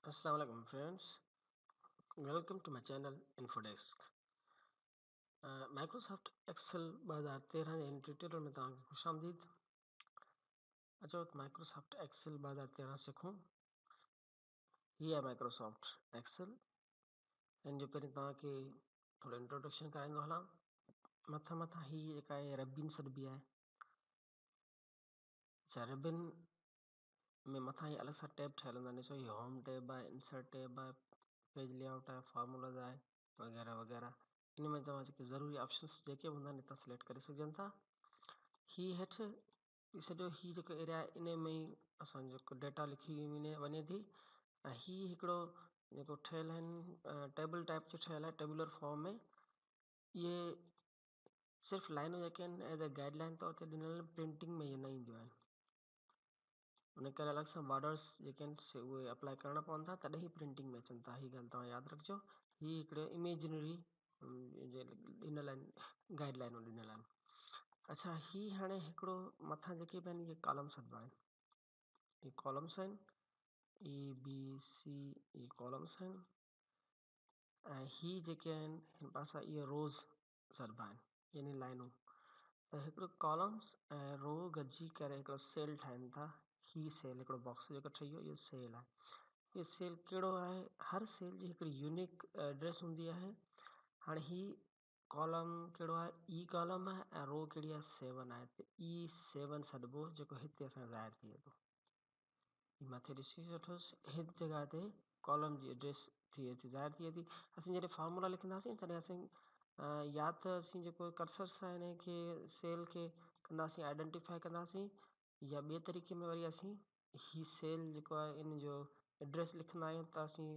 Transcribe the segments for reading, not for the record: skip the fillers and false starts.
Assalamu alaikum friends. Welcome to my channel Infodesk. Microsoft Excel 2013 जे इन tutorial में तव्हांखे खुश आमदीद। अचो Microsoft Excel 2013 सिखूं। ही आहे Microsoft Excel। इन जो पहिरीं तव्हांखे थोरो इंट्रोडक्शन कराईंदो हलां। मथां ही जेका आहे रबिन सॾिबी आहे। अच्छा, रबिन में मथां ही अलॻि सां टैब ठहियल हूंदा आहिनि। ॾिसो ही होम टैब आहे, इंसर्ट टैब आहे, पेज लेआउट आहे, फार्मूलाज आहे वग़ैरह वग़ैरह। इन में तव्हां जेके ज़रूरी ऑप्शंस जेके हूंदा आहिनि हितां सिलेक्ट करे सघजनि था। ही हेठि सॼो ही जेको एरिया आहे इन में ई असांजो जेको डेटा लिखी वञे थी। ऐं ही हिकिड़ो जेको ठहियल आहिनि टेबल टाइप जो ठहियल आहे टेबुलर फॉर्म में। इहे सिर्फ़ु लाइनूं जेके आहिनि एज़ अ गाइडलाइन तौर ते ॾिनल आहिनि, प्रिंटिंग में इहे न ईंदियूं आहिनि। उन करे अलॻि सां बॉर्डर्स जेके आहिनि उहे अप्लाई करणा पवंदा, तॾहिं ही प्रिंटिंग में अचनि था। ही ॻाल्हि तव्हां यादि रखिजो। ही हिकिड़े इमेजिनरी ॾिनल आहिनि, गाइडलाइनूं ॾिनल आहिनि। अच्छा, ही हाणे हिकिड़ो मथां जेके बि आहिनि इहे कॉलम्स सॾिबा आहिनि। ही कॉलम्स आहिनि, ABC ही कॉलम्स आहिनि। ऐं ही जेके आहिनि हिन पासां इहे रोज़ सॾिबा आहिनि, यानी लाइनूं। त हिकिड़ो कॉलम्स ऐं रो गॾिजी करे हिकिड़ो सेल ठाहिनि था। ही सेल हिकिड़ो बॉक्स जेको ठही वियो, इहो सेल आहे। इहो सेल कहिड़ो आहे? हर सेल जी हिकिड़ी यूनिक एड्रेस हूंदी आहे। हाणे ही कॉलम कहिड़ो आहे? ई कॉलम आहे ऐं रो कहिड़ी आहे? 7 आहे। त E7 सॾिबो, जेको हिते असां ज़ाहिर थिए थो। ही मथे ॾिसी वठोसि, हिन जॻह ते कॉलम जी एड्रेस थिए थी, ज़ाहिर थिए थी। असीं जॾहिं फार्मूला लिखंदासीं तॾहिं असीं या त असीं जेको कर्सर सां हिन खे सेल खे कंदासीं आइडेंटिफाई कंदासीं, या ॿिए तरीक़े में वरी असीं ही सेल जेको आहे इन जो एड्रेस लिखंदा आहियूं त असीं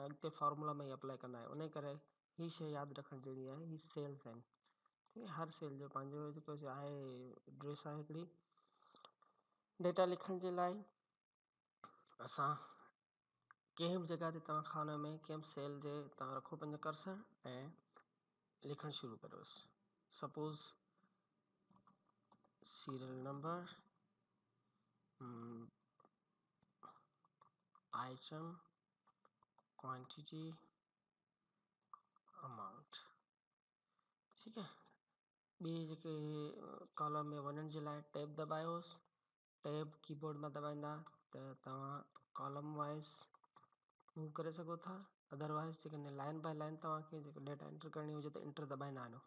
अॻिते फार्मूला में ई अप्लाई कंदा आहियूं। उन करे ही शइ यादि रखणु जहिड़ी आहे। ही सेल्स आहिनि। ठीक आहे? हर सेल जो पंहिंजो जेको आहे एड्रेस आहे हिकिड़ी। डेटा लिखण जे लाइ असां कंहिं बि जॻह ते तव्हां खाने में कंहिं बि सेल ते तव्हां रखो पंहिंजो कर्सर ऐं लिखणु शुरू करियोसि। Suppose serial number, item, quantity, amount. ठीक है? ॿिए जेके कॉलम में वञण जे लाइ टैब दॿायोसि। टैब कीबोर्ड में दॿाईंदा त तव्हां कॉलम वाइज़ मूव करे सघो था। अदरवाइज़ जेकॾहिं लाइन बाय लाइन तव्हांखे जेको डेटा एंटर करणी हुजे त एंटर दॿाईंदा आहियो।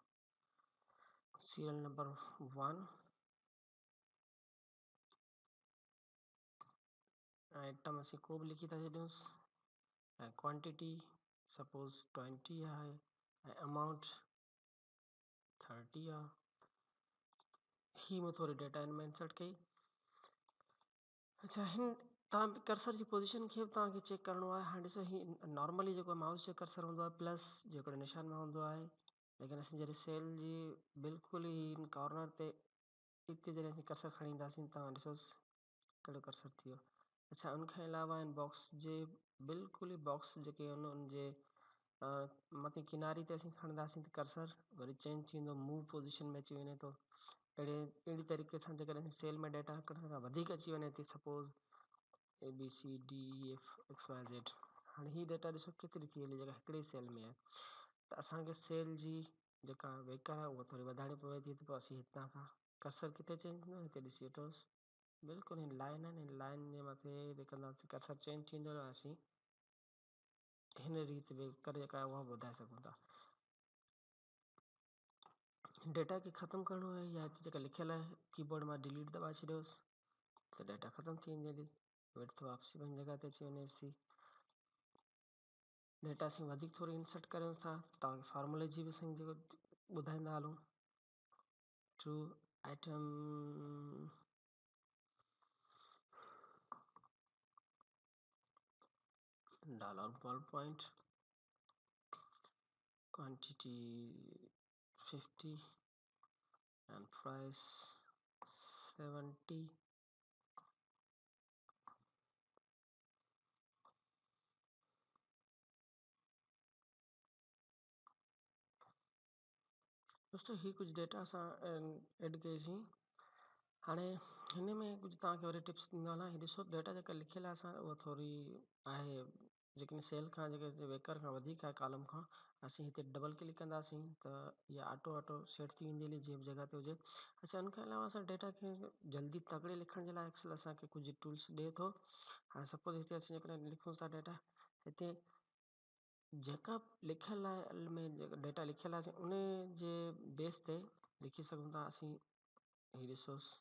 सीरियल नंबर 1, आइटम असीं को बि लिखी था छॾियूंसि, ऐं क्वांटिटी सपोज़ 20 आहे, ऐं अमाउंट 30 आहे। ही मूं थोरी डेटा हिन में इंसर्ट कई। अच्छा, हिन तव्हां कर्सर जी पोजीशन खे बि तव्हांखे चेक करिणो आहे। हाणे ॾिसो, ही नॉर्मली जेको माउस जो कर्सर हूंदो आहे प्लस जेको निशान में हूंदो आहे, लेकिन असीं जॾहिं सेल जी बिल्कुलु ई हिन कॉर्नर ते हिते जॾहिं असीं कर्सर खणी ईंदासीं, तव्हां ॾिसोसि कहिड़ो कर्सर थी वियो। अच्छा, उनखां अलावा हिन बॉक्स जे बिल्कुलु ई बॉक्स जेके आहिनि उनजे मथे किनारी ते असीं खणंदासीं त कर्सर वरी चेंज थी वेंदो, मूव पोजीशन में अची वञे थो। अहिड़ी तरीक़े सां जेकॾहिं सेल में डेटा हिकिड़े खां वधीक अची वञे थी, सपोज़ ABCDEFXYZ। हाणे ही डेटा ॾिसो केतिरी थी वई, जेका हिकिड़े सेल में आहे। त असांखे सेल जी जेका वेकर आहे उहा थोरी वधाइणी पवे थी। त पोइ असीं हितां खां कर्सर किथे चेंज थींदो, हिते ॾिसी वठोसि। बिल्कुलु हिन लाइन आहिनि, हिन लाइन जे मथे ते कंदासीं कर्सर चेंज थींदो, ऐं असीं हिन रीति वेकर जेका आहे उहा ॿुधाए सघूं था। डेटा खे ख़तमु करिणो आहे, या हिते जेका लिखियल आहे कीबोर्ड मां डिलीट दॿाए छॾियोसि त डेटा ख़तमु थी वेंदी। विड्थ वापसी पंहिंजी जॻह ते अची वञेसि थी। डेटा असीं वधीक थोरी इंसर्ट करियूं था, तव्हांखे फार्मूले जी बि असां जेको ॿुधाईंदा हलूं। True item $, quantity 50 and price 70। दोस्तों, ही कुछ डेटा असां ऐड कईसीं। हाणे हिन में कुझु तव्हांखे वरी टिप्स ॾींदो न, हीअ ॾिसो डेटा जेका लिखियल आहे असां उहा थोरी आहे, जेकॾहिं सेल खां जेके वेकर खां वधीक आहे कॉलम खां, असीं हिते डबल क्लिक कंदासीं त इहा ऑटो सेट थी वेंदी हली जंहिं बि जॻह ते हुजे। अच्छा, उन खां अलावा असां डेटा खे जल्दी तगड़े लिखण जे लाइ एक्सेल असांखे कुझु टूल्स ॾिए थो। हाणे सपोज़ हिते असीं जेकॾहिं लिखूं था डेटा, हिते जेका लिखियल आहे में जेका डेटा लिखियल आहे उन जे बेस ते लिखी सघूं था असीं। हीअ ॾिसोसि,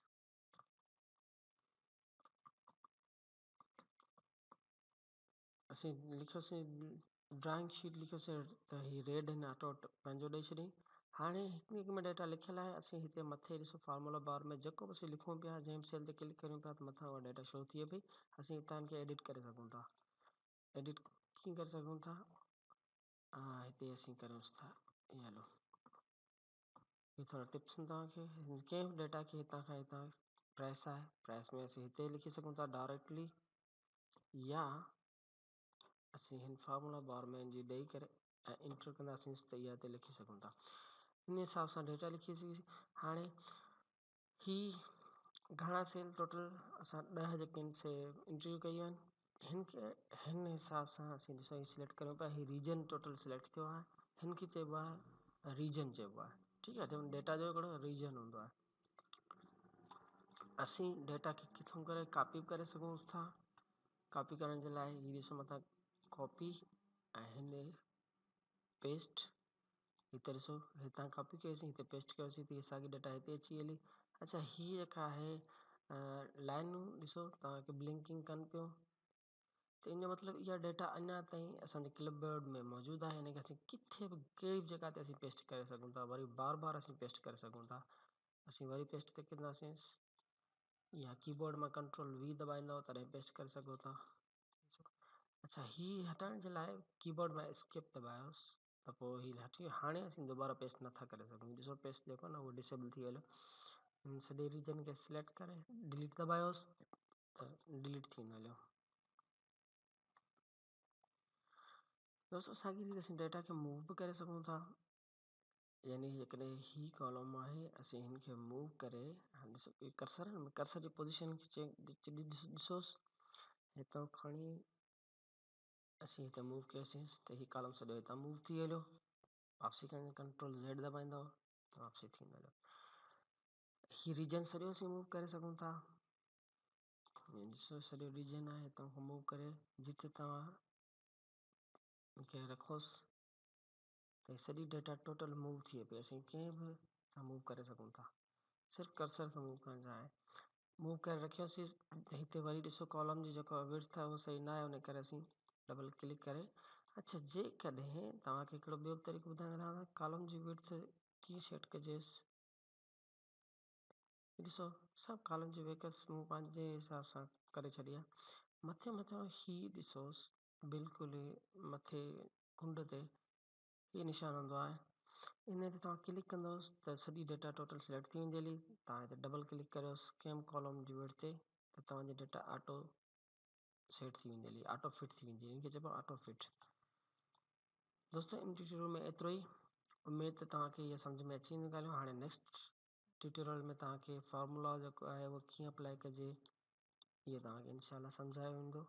असीं लिखियोसीं ड्राइंग शीट लिखियोसीं त हीअ रेड हिन ऑटो पंहिंजो ॾेई छॾी। हाणे हिकु हिकु में डेटा लिखियल आहे, असीं हिते मथे ॾिसो फार्मूला बार में जेको बि असीं लिखूं पिया, जंहिं सेल ते क्लिक कयूं पिया त मथां उहा डेटा शो थिए पई। असीं हितां खे एडिट करे सघूं था। एडिट कीअं करे सघूं था, हिते असीं करूंसि था, इहे हलो हीअ थोरा टिप्स आहिनि तव्हांखे। कंहिं बि डेटा खे हितां खां हितां प्रेस आहे, प्रेस में असीं हिते लिखी सघूं था डायरेक्टली, या असीं हिन फार्मूला बार में जी ॾेई करे ऐं इंटर कंदासीं त इहा हिते लिखी सघूं था। इन हिसाब सां डेटा लिखी सघीसीं। हाणे ही घणा सेल टोटल असां 10 जेके से इंटरव्यू कयूं आहिनि, हिन खे हिन हिसाब सां असीं ॾिसो ही सिलेक्ट कयूं पिया। ही रीजन टोटल सिलेक्ट थियो आहे, हिन खे चइबो आहे रीजन चइबो आहे। ठीकु आहे, जंहिंमें डेटा जो हिकिड़ो रीजन हूंदो आहे। असीं डेटा खे किथां करे कॉपी बि करे सघूं था। कॉपी करण जे लाइ हीअ ॾिसो मथां कॉपी ऐं हिन पेस्ट, हिते ॾिसो हितां कॉपी कयोसीं, हिते पेस्ट कयोसीं त असांजी डेटा हिते अची हली। अच्छा, हीअ जेका आहे लाइनूं ॾिसो तव्हांखे ब्लिंकिंग कनि पियूं, त इन जो मतिलबु इहा डेटा अञा ताईं असांजे क्लिपबोर्ड में मौजूदु आहे। हिन खे असीं किथे बि कहिड़ी बि जॻह ते असीं पेस्ट करे सघूं था, वरी बार बार असीं पेस्ट करे सघूं था। असीं वरी पेस्ट ते कंदासीं, या कीबोर्ड मां Ctrl+V दॿाईंदव तॾहिं पेस्ट करे सघो था। अच्छा, हीअ हटाइण जे लाइ कीबोर्ड में एस्केप दॿायोसि त पोइ हीअ हटी। हाणे असीं दोबारा पेस्ट नथा करे सघूं, ॾिसो पेस्ट जेको आहे न उहो डिसेबल थी वियो। सॼे रीजन खे सिलेक्ट करे डिलीट दॿायोसि त डिलीट थी वञो। दोस्तों, साॻी रीति असीं डेटा खे मूव बि करे सघूं था। यानी जेकॾहिं ही कॉलम आहे, असीं हिन खे मूव करे, ॾिसो कर्सर आहे न, कर्सर जी पोजीशन खे ॾिसोसि, हितां खणी असीं हिते मूव कयोसीं त हीउ कॉलम सॼो हितां मूव थी हलियो। वापसी करण Ctrl+Z दॿाईंदव त वापसी थी वेंदो। हीउ रीजन सॼो असीं मूव करे सघूं था। ॾिसो सॼो रीजन आहे, हितां खां मूव करे जिते तव्हां खे रखोसि त सॼी डेटा टोटल मूव थिए पई। असीं कंहिं बि मूव करे सघूं था, सिर्फ़ु कर्सर खे मूव करण जा आहे। मूव करे रखियोसीं त हिते वरी ॾिसो कॉलम जी जेको विड्थ आहे उहो सही न आहे, उन करे असीं डबल क्लिक करे। अच्छा, जेकॾहिं तव्हांखे हिकिड़ो ॿियो बि तरीक़ो ॿुधाइण रहां, कॉलम जी विड्थ कीअं सेट कजेसि। ॾिसो सभु कॉलम जी वेकर्स मूं पंहिंजे हिसाब सां करे छॾी आहे। मथे ही ॾिसोसि बिल्कुलु मथे कुंड ते हीअ निशान हूंदो आहे। इन ते तव्हां क्लिक कंदोसि त सॼी डेटा टोटल सिलेक्ट थी वेंदी हली। तव्हां हिते डबल क्लिक करियोसि कंहिं बि कॉलम जी विड्थ ते त तव्हांजी डेटा ऑटो सेट थी वेंदी हली, ऑटो फिट थी वेंदी। इनखे चइबो आहे ऑटो फिट। दोस्तों, इन ट्यूटोरियल में एतिरो ई। उमेद त तव्हांखे इहा सम्झ में अची वेंदी ॻाल्हियूं। हाणे नेक्स्ट ट्यूटोरियल में तव्हांखे फार्मूला जेको आहे उहो कीअं अप्लाई कजे इहो तव्हांखे इनशाला सम्झायो वेंदो।